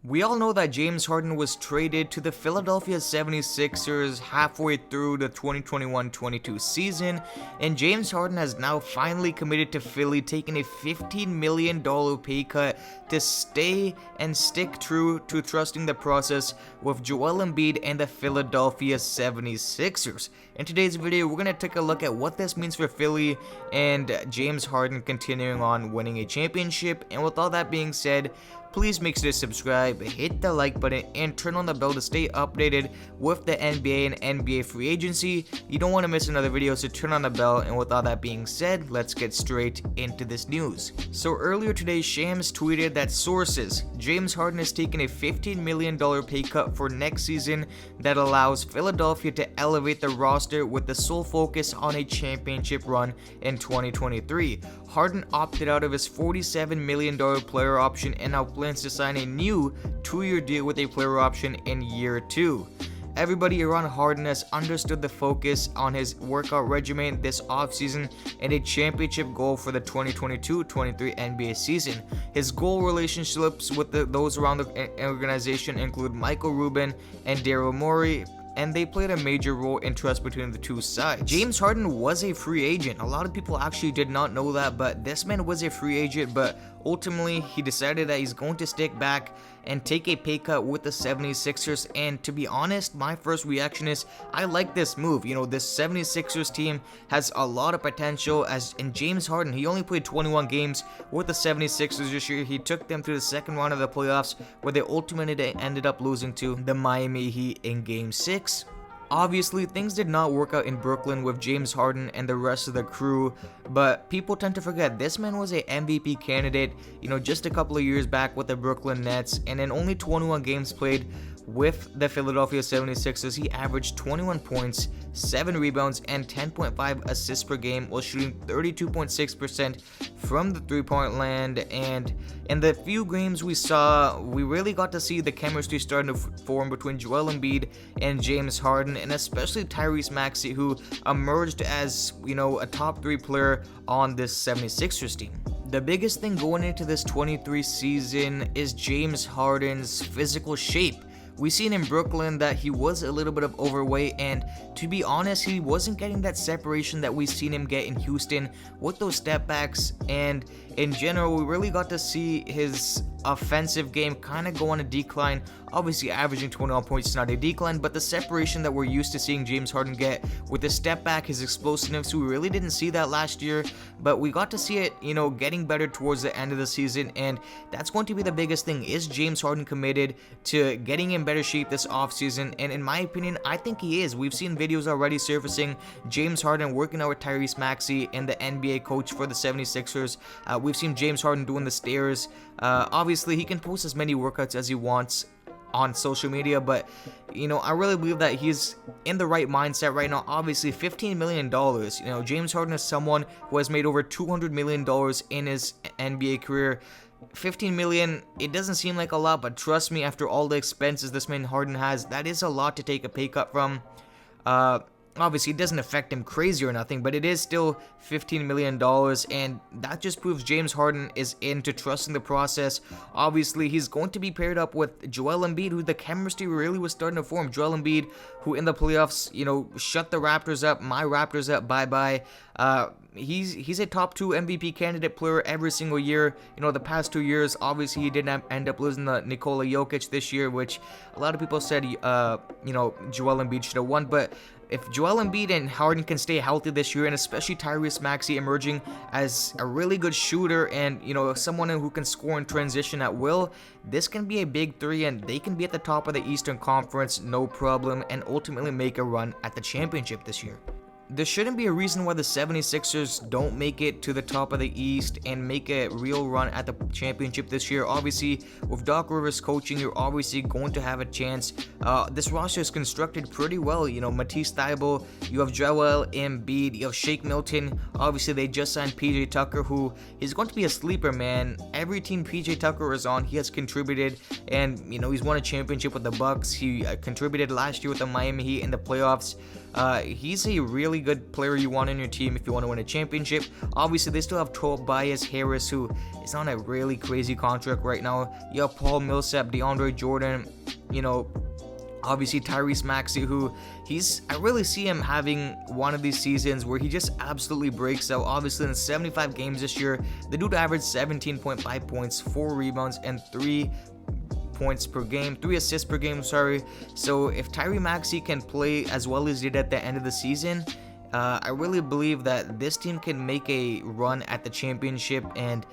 We all know that James Harden was traded to the Philadelphia 76ers halfway through the 2021-22 season, and James Harden has now finally committed to Philly, taking a $15 million pay cut to stay and stick true to trusting the process with Joel Embiid and the Philadelphia 76ers. In today's video, we're going to take a look at what this means for Philly and James Harden continuing on winning a championship. And with all that being said, please make sure to subscribe, hit the like button, and turn on the bell to stay updated with the NBA and NBA free agency. You don't want to miss another video, so turn on the bell. And with all that being said, let's get straight into this news. So earlier today, Shams tweeted that sources, James Harden is taking a $15 million pay cut for next season that allows Philadelphia to elevate the roster with the sole focus on a championship run in 2023. Harden opted out of his $47 million player option and now plans to sign a new 2-year deal with a player option in year 2. Everybody around Harden has understood the focus on his workout regimen this offseason and a championship goal for the 2022-23 NBA season. His goal relationships with those around the organization include Michael Rubin and Daryl Morey, and they played a major role in trust between the two sides. James Harden was a free agent. A lot of people actually did not know that, but this man was a free agent, but ultimately he decided that he's going to stick back and take a pay cut with the 76ers. And to be honest, my first reaction is I like this move. You know, this 76ers team has a lot of potential, as in James Harden, he only played 21 games with the 76ers this year. He took them to the second round of the playoffs, where they ultimately ended up losing to the Miami Heat in Game 6. Obviously, things did not work out in Brooklyn with James Harden and the rest of the crew, but people tend to forget this man was a MVP candidate, you know, just a couple of years back with the Brooklyn Nets, and in only 21 games played with the Philadelphia 76ers, he averaged 21 points, 7 rebounds, and 10.5 assists per game while shooting 32.6% from the three-point land. And in the few games we saw, we really got to see the chemistry starting to form between Joel Embiid and James Harden, and especially Tyrese Maxey, who emerged as, you know, a top 3 player on this 76ers team. The biggest thing going into this 23 season is James Harden's physical shape. We seen in Brooklyn that he was a little bit of overweight, and to be honest, he wasn't getting that separation that we seen him get in Houston with those step backs. And in general, we really got to see his offensive game kind of go on a decline. Obviously, averaging 21 points is not a decline, but the separation that we're used to seeing James Harden get with the step back, his explosiveness, we really didn't see that last year, but we got to see it, you know, getting better towards the end of the season. And that's going to be the biggest thing. Is James Harden committed to getting in better shape this offseason? And in my opinion, I think he is. We've seen videos already surfacing, James Harden working out with Tyrese Maxey and the NBA coach for the 76ers. We've seen James Harden doing the stairs. Obviously, he can post as many workouts as he wants on social media, but you know, I really believe that he's in the right mindset right now. Obviously, $15 million, you know, James Harden is someone who has made over $200 million in his NBA career. 15 million, it doesn't seem like a lot, but trust me, after all the expenses this man Harden has, that is a lot to take a pay cut from. Obviously, it doesn't affect him crazy or nothing, but it is still $15 million, and that just proves James Harden is into trusting the process. Obviously, he's going to be paired up with Joel Embiid, who the chemistry really was starting to form. Joel Embiid, who in the playoffs, you know, shut the Raptors up, my Raptors up, bye-bye. He's a top 2 MVP candidate player every single year. You know, the past 2 years, obviously he did end up losing to Nikola Jokic this year, which a lot of people said, you know, Joel Embiid should have won. But if Joel Embiid and Harden can stay healthy this year, and especially Tyrese Maxey emerging as a really good shooter and, you know, someone who can score in transition at will, this can be a big 3, and they can be at the top of the Eastern Conference, no problem, and ultimately make a run at the championship this year. There shouldn't be a reason why the 76ers don't make it to the top of the East and make a real run at the championship this year. Obviously, with Doc Rivers coaching, you're obviously going to have a chance. This roster is constructed pretty well. You know, Matisse Thybulle, you have Joel Embiid, you have Shake Milton. Obviously, they just signed PJ Tucker, who is going to be a sleeper, man. Every team PJ Tucker is on, he has contributed, and, you know, he's won a championship with the Bucks. He contributed last year with the Miami Heat in the playoffs. He's a really good player you want in your team if you want to win a championship. Obviously, they still have Tobias Harris, who is on a really crazy contract right now. You have Paul Millsap, DeAndre Jordan, obviously Tyrese Maxey, who I really see him having one of these seasons where he just absolutely breaks out. Obviously, in 75 games this year, the dude averaged 17.5 points, 4 rebounds, and 3 points per game, 3 assists per game, sorry. So if Tyrese Maxey can play as well as he did at the end of the season, I really believe that this team can make a run at the championship, and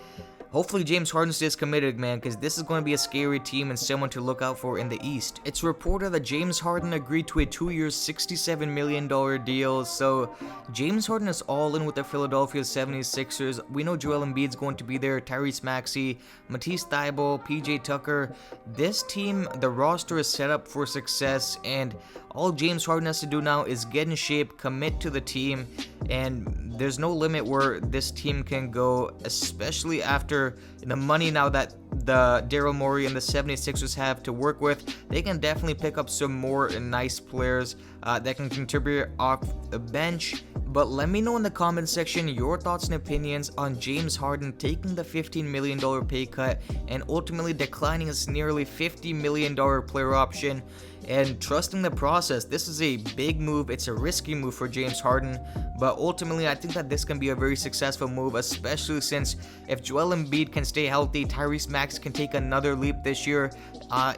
hopefully James Harden stays committed, man, because this is going to be a scary team and someone to look out for in the East. It's reported that James Harden agreed to a 2-year, $67 million deal, so James Harden is all in with the Philadelphia 76ers. We know Joel Embiid's going to be there, Tyrese Maxey, Matisse Thybulle, PJ Tucker. This team, the roster is set up for success, and all James Harden has to do now is get in shape, commit to the team, and there's no limit where this team can go, especially after the money now that the Daryl Morey and the 76ers have to work with. They can definitely pick up some more nice players that can contribute off the bench. But let me know in the comment section your thoughts and opinions on James Harden taking the $15 million pay cut and ultimately declining his nearly $50 million player option and trusting the process. This is a big move. It's a risky move for James Harden, but ultimately I think that this can be a very successful move, especially since if Joel Embiid can stay healthy, Tyrese Maxey can take another leap this year.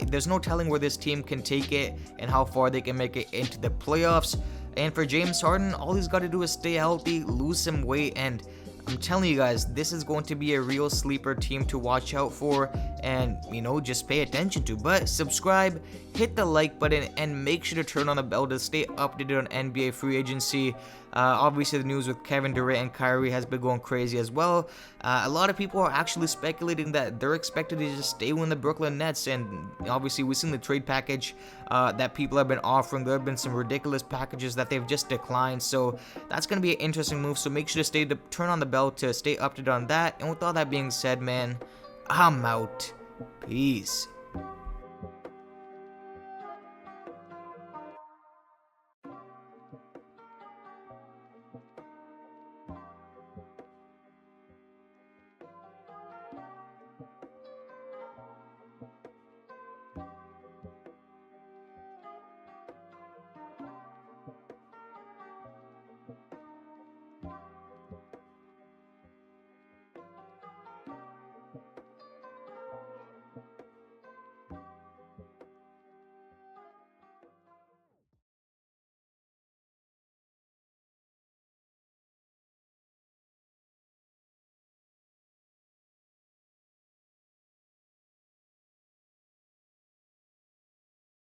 There's no telling where this team can take it and how far they can make it into the playoffs. And for James Harden, all he's got to do is stay healthy, lose some weight, and I'm telling you guys, this is going to be a real sleeper team to watch out for and, just pay attention to. But subscribe, hit the like button, and make sure to turn on the bell to stay updated on NBA free agency. Obviously, the news with Kevin Durant and Kyrie has been going crazy as well. A lot of people are actually speculating that they're expected to just stay with the Brooklyn Nets, and obviously we've seen the trade package that people have been offering. There have been some ridiculous packages that they've just declined, so that's going to be an interesting move. So make sure to turn on the bell to stay updated on that. And with all that being said, man, I'm out. Peace.